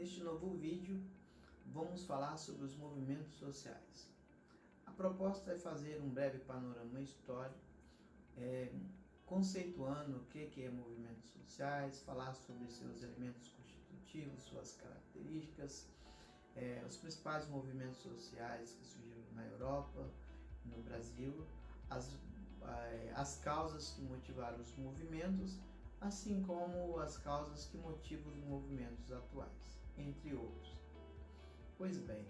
Neste novo vídeo, vamos falar sobre os movimentos sociais. A proposta é fazer um breve panorama histórico, conceituando o que é movimentos sociais, falar sobre seus elementos constitutivos, suas características, os principais movimentos sociais que surgiram na Europa, no Brasil, as causas que motivaram os movimentos, assim como as causas que motivam os movimentos atuais, entre outros. Pois bem,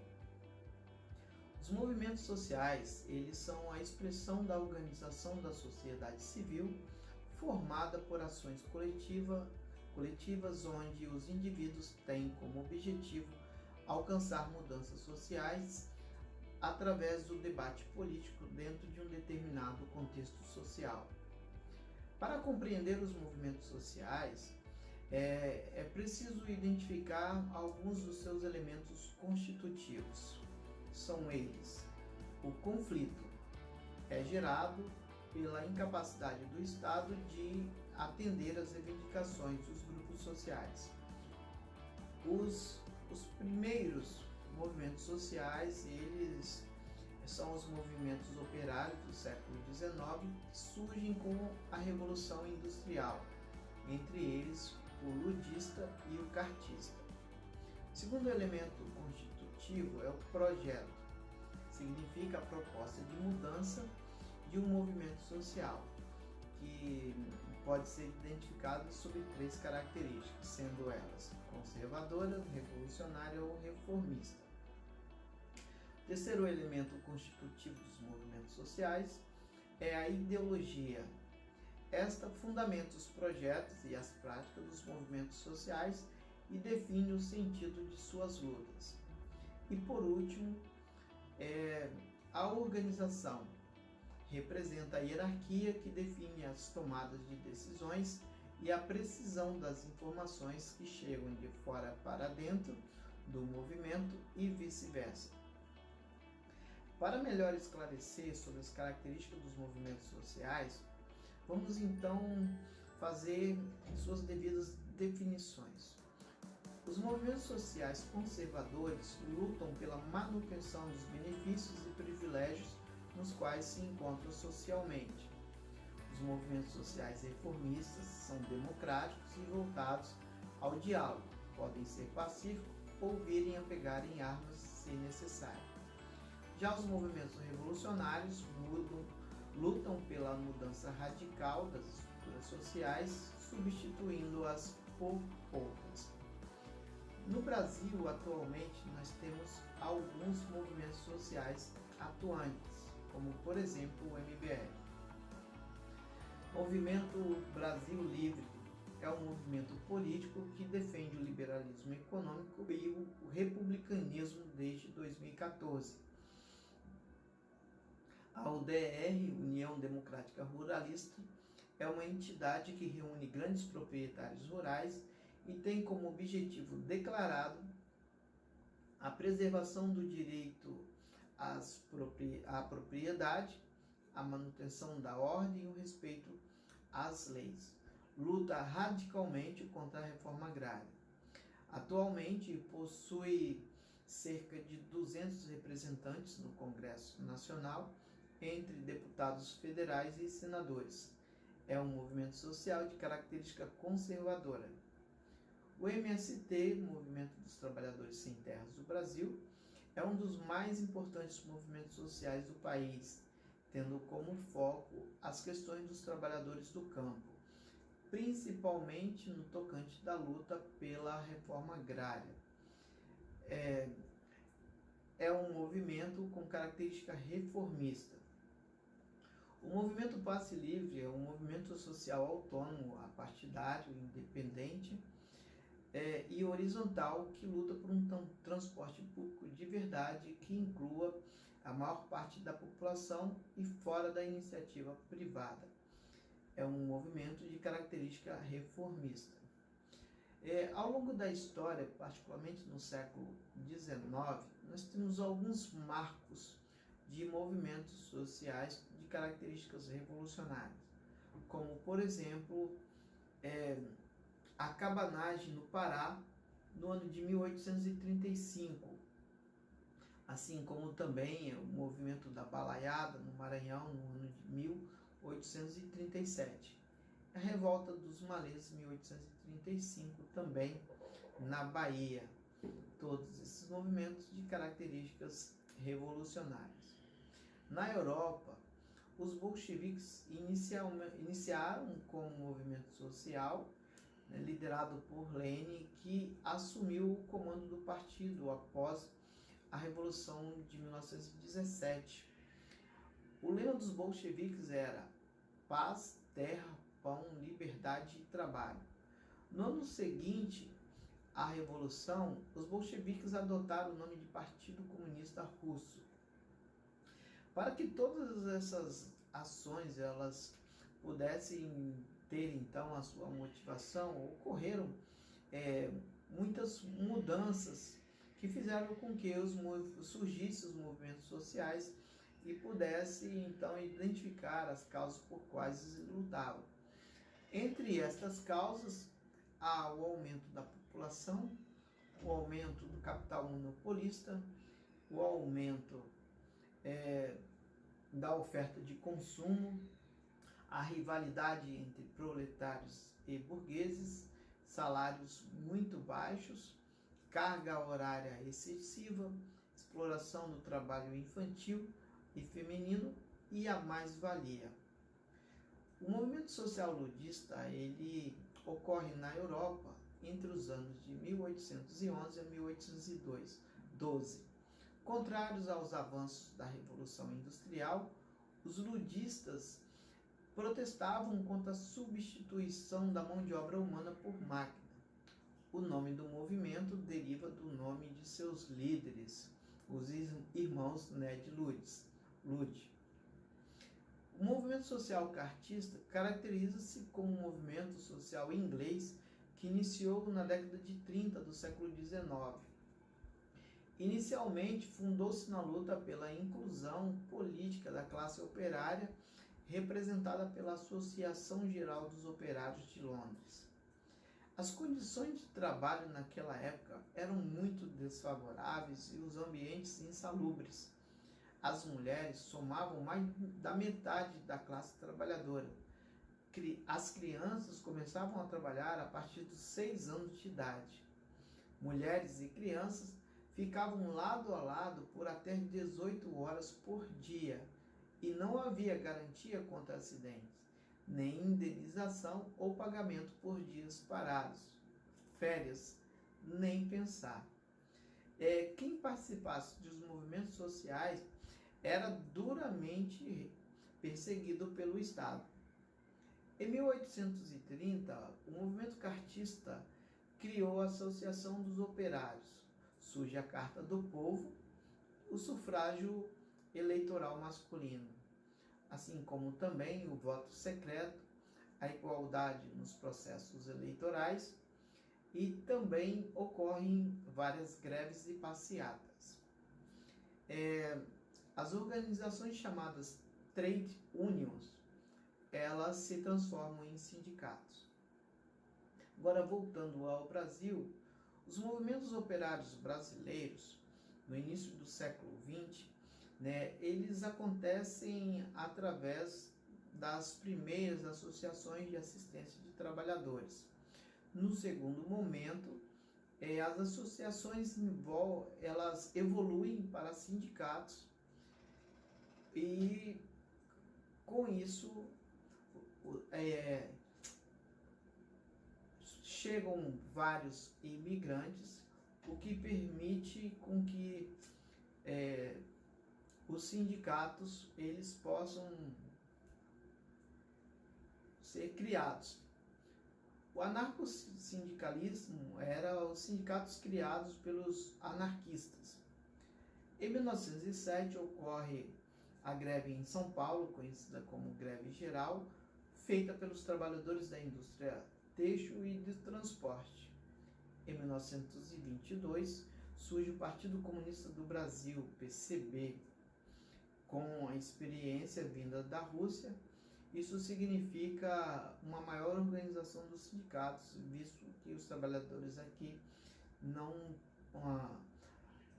os movimentos sociais, eles são a expressão da organização da sociedade civil formada por ações coletivas onde os indivíduos têm como objetivo alcançar mudanças sociais através do debate político dentro de um determinado contexto social. Para compreender os movimentos sociais, é preciso identificar alguns dos seus elementos constitutivos. São eles: o conflito é gerado pela incapacidade do Estado de atender às reivindicações dos grupos sociais. Os primeiros movimentos sociais, eles são os movimentos operários do século XIX, que surgem com a Revolução Industrial, entre eles o ludista e o cartista. O segundo elemento constitutivo é o projeto, significa a proposta de mudança de um movimento social, que pode ser identificado sob 3 características, sendo elas conservadora, revolucionária ou reformista. O terceiro elemento constitutivo dos movimentos sociais é a ideologia. Esta fundamenta os projetos e as práticas dos movimentos sociais e define o sentido de suas lutas. E por último, a organização. Representa a hierarquia que define as tomadas de decisões e a precisão das informações que chegam de fora para dentro do movimento e vice-versa. Para melhor esclarecer sobre as características dos movimentos sociais, vamos então fazer suas devidas definições. Os movimentos sociais conservadores lutam pela manutenção dos benefícios e privilégios nos quais se encontram socialmente. Os movimentos sociais reformistas são democráticos e voltados ao diálogo, podem ser pacíficos ou virem a pegar em armas se necessário. Já os movimentos revolucionários lutam pela mudança radical das estruturas sociais, substituindo-as por outras. No Brasil, atualmente, nós temos alguns movimentos sociais atuantes, como por exemplo o MBL. O Movimento Brasil Livre é um movimento político que defende o liberalismo econômico e o republicanismo desde 2014. A UDR, União Democrática Ruralista, é uma entidade que reúne grandes proprietários rurais e tem como objetivo declarado a preservação do direito à propriedade, a manutenção da ordem e o respeito às leis. Luta radicalmente contra a reforma agrária. Atualmente possui cerca de 200 representantes no Congresso Nacional, entre deputados federais e senadores. É um movimento social de característica conservadora. O MST, Movimento dos Trabalhadores Sem Terras do Brasil, é um dos mais importantes movimentos sociais do país, tendo como foco as questões dos trabalhadores do campo, principalmente no tocante da luta pela reforma agrária. É um movimento com característica reformista. O movimento Passe Livre é um movimento social autônomo, apartidário, independente e horizontal que luta por um transporte público de verdade que inclua a maior parte da população e fora da iniciativa privada. É um movimento de característica reformista. Ao longo da história, particularmente no século XIX, nós temos alguns marcos de movimentos sociais de características revolucionárias, como, por exemplo, a cabanagem no Pará, no ano de 1835, assim como também o movimento da Balaiada no Maranhão no ano de 1837. A Revolta dos Malês, 1835, também na Bahia. Todos esses movimentos de características revolucionárias. Na Europa, os bolcheviques iniciaram com um movimento social, né, liderado por Lenin, que assumiu o comando do partido após a Revolução de 1917. O lema dos bolcheviques era paz, terra, pão, liberdade e trabalho. No ano seguinte à Revolução, os bolcheviques adotaram o nome de Partido Comunista Russo. Para que todas essas ações elas pudessem ter então a sua motivação, ocorreram muitas mudanças que fizeram com que surgissem os movimentos sociais e pudesse então identificar as causas por quais eles lutavam. Entre estas causas, há o aumento da população, o aumento do capital monopolista, o aumento da oferta de consumo, a rivalidade entre proletários e burgueses, salários muito baixos, carga horária excessiva, exploração do trabalho infantil e feminino e a mais-valia. O movimento social ludista ele ocorre na Europa entre os anos de 1811 a 1812. Contrários aos avanços da Revolução Industrial, os ludistas protestavam contra a substituição da mão de obra humana por máquina. O nome do movimento deriva do nome de seus líderes, os irmãos Ned Ludd. O movimento social cartista caracteriza-se como um movimento social inglês que iniciou na década de 30 do século XIX. Inicialmente, fundou-se na luta pela inclusão política da classe operária, representada pela Associação Geral dos Operários de Londres. As condições de trabalho naquela época eram muito desfavoráveis e os ambientes insalubres. As mulheres somavam mais da metade da classe trabalhadora. As crianças começavam a trabalhar a partir dos 6 anos de idade. Mulheres e crianças ficavam lado a lado por até 18 horas por dia e não havia garantia contra acidentes, nem indenização ou pagamento por dias parados, férias, nem pensar. Quem participasse dos movimentos sociais era duramente perseguido pelo Estado. Em 1830, o movimento cartista criou a Associação dos Operários. Surge a Carta do Povo, o sufrágio eleitoral masculino, assim como também o voto secreto, a igualdade nos processos eleitorais e também ocorrem várias greves e passeatas. As organizações chamadas trade unions, elas se transformam em sindicatos. Agora, voltando ao Brasil, os movimentos operários brasileiros, no início do século XX, eles acontecem através das primeiras associações de assistência de trabalhadores. No segundo momento, as associações elas evoluem para sindicatos e, com isso, chegam vários imigrantes, o que permite com que os sindicatos eles possam ser criados. O anarcossindicalismo era os sindicatos criados pelos anarquistas. Em 1907 ocorre a greve em São Paulo, conhecida como greve geral, feita pelos trabalhadores da indústria têxtil e de transporte. Em 1922 surge o Partido Comunista do Brasil, PCB, com a experiência vinda da Rússia. Isso significa uma maior organização dos sindicatos, visto que os trabalhadores aqui não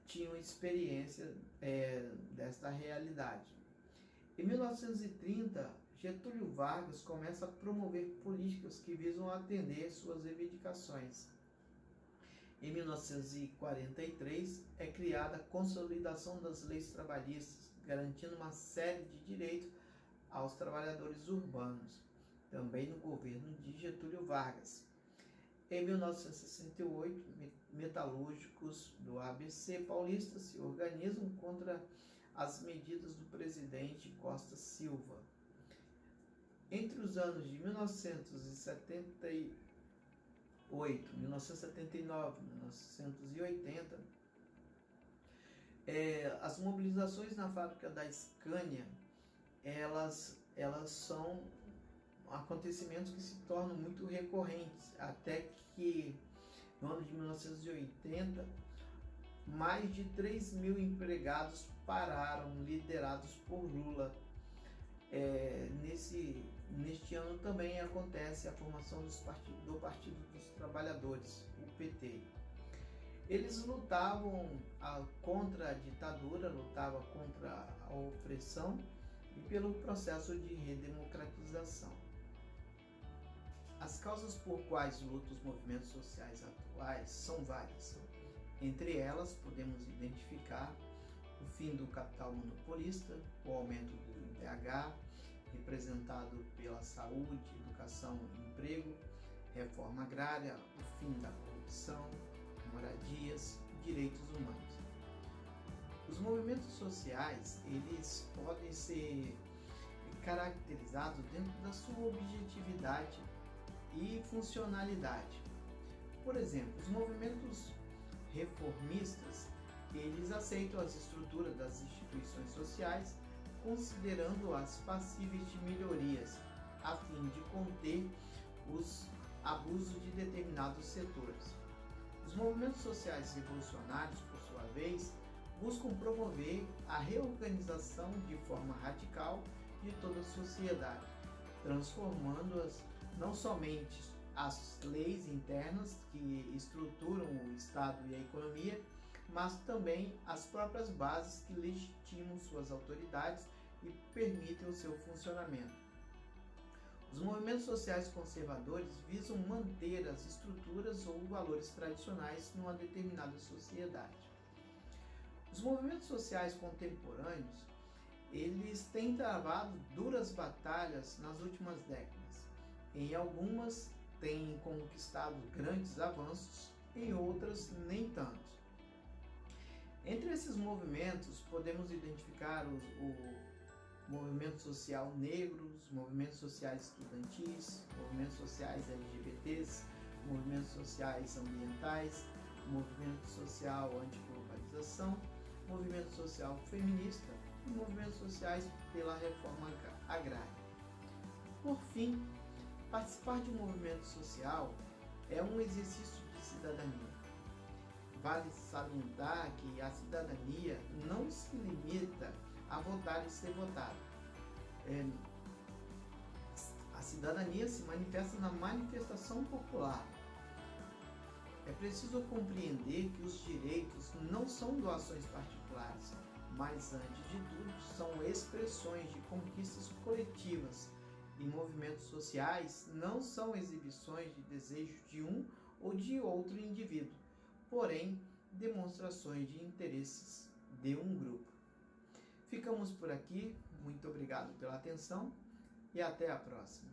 tinham experiência desta realidade. Em 1930, Getúlio Vargas começa a promover políticas que visam atender suas reivindicações. Em 1943, é criada a Consolidação das Leis Trabalhistas, garantindo uma série de direitos aos trabalhadores urbanos, também no governo de Getúlio Vargas. Em 1968, metalúrgicos do ABC paulista se organizam contra as medidas do presidente Costa Silva. Entre os anos de 1978, 1979, 1980, as mobilizações na fábrica da Scania, elas são acontecimentos que se tornam muito recorrentes, até que no ano de 1980, mais de 3.000 empregados pararam, liderados por Lula. Neste ano também acontece a formação do Partido dos Trabalhadores, o PT. Eles lutavam contra a ditadura, lutavam contra a opressão e pelo processo de redemocratização. As causas por quais lutam os movimentos sociais atuais são várias. Entre elas, podemos identificar o fim do capital monopolista, o aumento do IDH, representado pela saúde, educação e emprego, reforma agrária, o fim da corrupção, moradias e direitos humanos. Os movimentos sociais, eles podem ser caracterizados dentro da sua objetividade e funcionalidade. Por exemplo, os movimentos reformistas, eles aceitam as estruturas das instituições sociais, considerando-as passíveis de melhorias, a fim de conter os abusos de determinados setores. Os movimentos sociais revolucionários, por sua vez, buscam promover a reorganização de forma radical de toda a sociedade, transformando-as não somente as leis internas que estruturam o Estado e a economia, mas também as próprias bases que legitimam suas autoridades e permitem o seu funcionamento. Os movimentos sociais conservadores visam manter as estruturas ou valores tradicionais numa determinada sociedade. Os movimentos sociais contemporâneos, eles têm travado duras batalhas nas últimas décadas. Em algumas, têm conquistado grandes avanços, em outras, nem tanto. Entre esses movimentos, podemos identificar o movimento social negro, os movimentos sociais estudantis, movimentos sociais LGBTs, movimentos sociais ambientais, movimento social antiglobalização, movimento social feminista e movimentos sociais pela reforma agrária. Por fim, participar de um movimento social é um exercício de cidadania. Vale salientar que a cidadania não se limita a votar e ser votado. A cidadania se manifesta na manifestação popular. É preciso compreender que os direitos não são doações particulares, mas, antes de tudo, são expressões de conquistas coletivas, e movimentos sociais não são exibições de desejos de um ou de outro indivíduo, porém, demonstrações de interesses de um grupo. Ficamos por aqui, muito obrigado pela atenção e até a próxima.